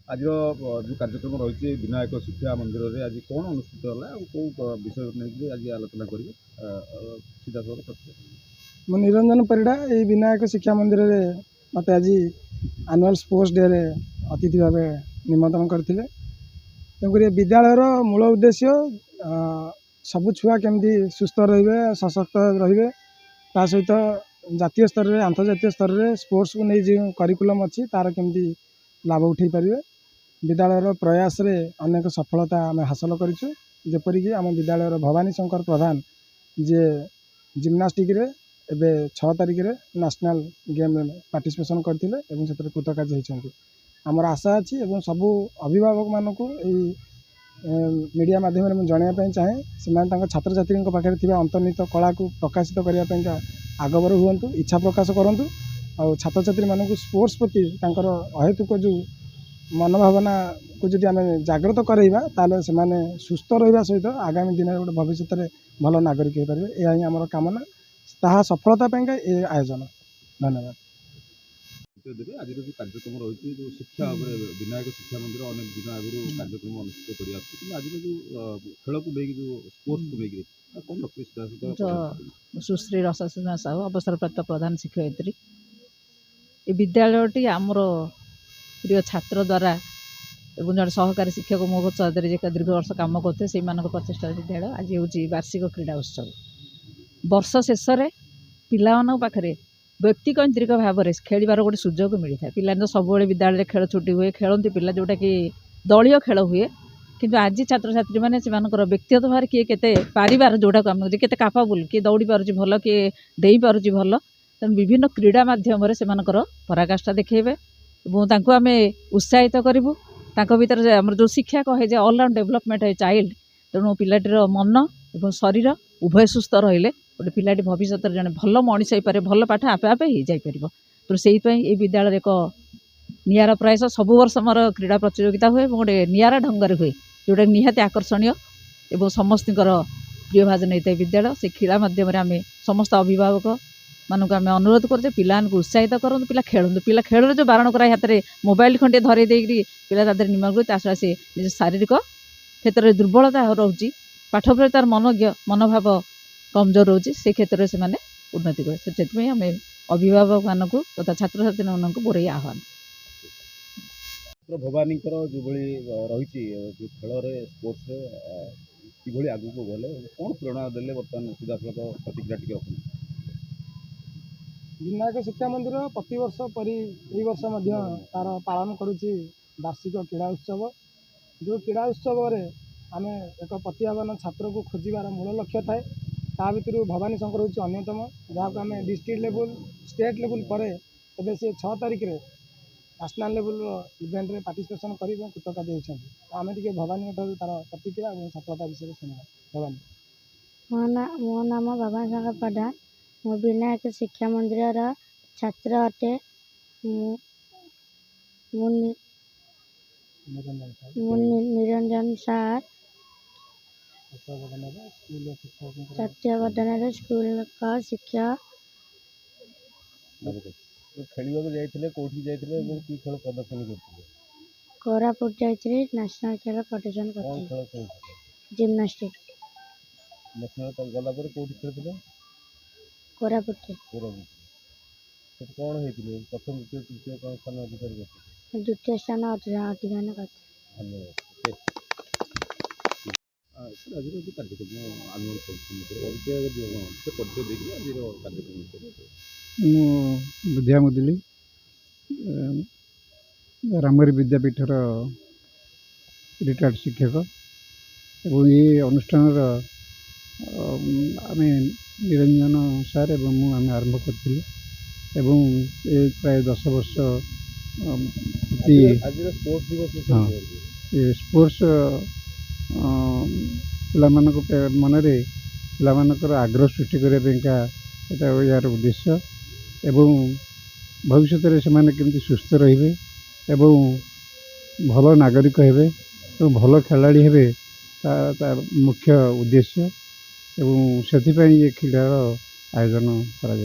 आज जो कार्यक्रम रही विनायक शिक्षा मंदिर में आज कौन अनुष्ठित है कौ विषय नहीं आज आलोचना करेंगे सीधा सवाल प्रश्न। ମୁଁ ନିରଞ୍ଜନ ପରିଡ଼ା ଏଇ ବିନାୟକ ଶିକ୍ଷା ମନ୍ଦିରରେ ମୋତେ ଆଜି ଆନୁଆଲ୍ ସ୍ପୋର୍ଟସ୍ ଡେରେ ଅତିଥି ଭାବେ ନିମନ୍ତ୍ରଣ କରିଥିଲେ। ତେଣୁକରି ଏ ବିଦ୍ୟାଳୟର ମୂଳ ଉଦ୍ଦେଶ୍ୟ ସବୁ ଛୁଆ କେମିତି ସୁସ୍ଥ ରହିବେ, ସଶକ୍ତ ରହିବେ, ତା ସହିତ ଜାତୀୟ ସ୍ତରରେ ଆନ୍ତର୍ଜାତୀୟ ସ୍ତରରେ ସ୍ପୋର୍ଟସକୁ ନେଇ ଯେଉଁ କରିକୁଲମ୍ ଅଛି ତାର କେମିତି ଲାଭ ଉଠାଇ ପାରିବେ। ବିଦ୍ୟାଳୟର ପ୍ରୟାସରେ ଅନେକ ସଫଳତା ଆମେ ହାସଲ କରିଛୁ। ଯେପରିକି ଆମ ବିଦ୍ୟାଳୟର ଭବାନୀ ଶଙ୍କର ପ୍ରଧାନ ଯିଏ ଜିମ୍ନାଷ୍ଟିକ୍ରେ ଏବେ 6 ତାରିଖରେ ନ୍ୟାସନାଲ୍ गेम पार्टिसिपेशन करते से कृतकार्य होती। आमर आशा अच्छी और सबू अभिभावक मानक मीडिया माध्यम मुझे जनवाई चाहे से छात्र छात्री पाखे अंतर्निहित कला को प्रकाशित करने आगबर हूँ, इच्छा प्रकाश करूँ और छात्र छात्री मानक स्पोर्ट्स प्रति अहेतुक जो मनोभावना को जब आम जागृत करवा ताले से सुस्थ रहा सहित आगामी दिन गोटे भविष्य में भल नागरिक हो पारे। यह आम कामना ताहा सफलता ये आयोजन। धन्यवाद। आज जो कार्यक्रम रही जो शिक्षा विनायक शिक्षा मंदिर अनेक दिन आगु कार्यक्रम अनुष्ठित कर आज जो खेल को लेकिन जो स्पोर्ट्स को लेकिन कौन रखी सुश्री रसासीमा साहू अवसर प्राप्त प्रधान शिक्षयित्री ये विद्यालयटी आमर प्रिय छात्र द्वारा एवं जड़े सहकारी शिक्षक महोत्सव दीर्घ वर्ष कम करते से प्रचेषा विद्यालय आज हूँ वार्षिक क्रीड़ा उत्सव वर्ष शेष पिला पाखे व्यक्तिकेन्द्रिक भाव में खेलार गोटे सुजोग मिलता है। पिला तो सब विद्यालय खेल छुट्टी हुए खेलती पिला जोटा कि दलीय खेल हुए किंतु आज छात्र छात्री मैंने से व्यक्तिगत भाव किए के पारिबार जोटा को आम के कापाबुल किए दौड़ी पार्टी भल किए डेई पार्टी भल तेणु विभिन्न क्रीड़ा मध्यम से पराकाष्ठा देखेबे और आम उत्साहित करूँ भर आम जो शिक्षा कहे ऑलराउंड डेवलपमेंट है चाइल्ड तेणु पिलाटीर मन और शरीर उभय सुस्थ रहिले गोटे पिलाटी भविष्य जड़े भल मनीष हो पारे भल पाठ आपे आपे हो जापर। तो से विद्यालय एक निरा प्रयास सब वर्ष मोर क्रीड़ा प्रतियोगिता हुए गोटे निरा ढंग हुए जोटा निहाती आकर्षणीय और समस्त प्रिय भाजन होता है विद्यालय से खेला मध्यम आम समस्त अभिभावक मानक आम अनुरोध करते पिला उत्साहित करूँ पिला खेलूँ पिला खेल जो बारण कराई हाथ में मोबाइल खंडे धरे देकर पिला निमग्न ता से निज शारीरिक क्षेत्र में दुर्बलता रोचे पाठ प्रति तार मनोभाव कमजोर रोचे से क्षेत्र में से उन्नति कर आम अभिभावक मानक तथा छात्र छात्री मानक मोर आह्वान। भवानी जो रही जो खेल स्पोर्ट्स कि आगू को गले कौन प्रेरणा देले बर्तमान सीधा सड़क प्रतिक्रिया टी रखना। विनायक शिक्षा मंदिर प्रतिवर्ष परी वर्ष तार पालन करुच्ची वार्षिक क्रीड़ा उत्सव जो क्रीड़ा उत्सव आम एक प्रतिभावान छात्र को खोजार मूल लक्ष्य थाए ता भर भवानी शंकर हूँ अन्यतम जहाँ को आम डिस्ट्रिक्ट लेवल स्टेट लेवल पर एवं सी 6 तारिख में नेशनल लेवल इवेंट रे पार्टिसिपेशन कर कृतकार्य होती। आम टे भवानी तार प्रतिक्रिया और सफलता विषय शुणा। भवानी मो नाम भवानी शंकर प्रधान मो विनायक शिक्षा मंदिर छात्र अटे। निरंजन सार तत्वावधान स्कूल का शिक्षा खेल जाते कौटी जाते कि खेल प्रदर्शन करते कोरापुट जाइए नेशनल खेल प्रदर्शन करते जिम्नास्टिक नेशनल गला कौटी खेलते कोरापुट कौन होते प्रथम द्वितीय तृतीय कौन स्थान अधिकार करते द्वितीय स्थान अधिकार करते। धन्यवाद। आज जो कार्यक्रम आनुअल बुधिया मुदुली रामगिरी विद्यापीठर रिटायर्ड शिक्षक और ये अनुष्ठान आम निरंजन सार एवं मुझे आरंभ करूँ ये प्राय 10 वर्ष स्पोर्ट्स पिला मनरे पिला आग्रह सृष्टि करने यार उद्देश्य एवं भविष्य में से केमती सुस्थ रे भल नागरिक हे भल खेलाड़ी हे मुख्य उद्देश्य एवं से ये क्रीडार आयोजन करा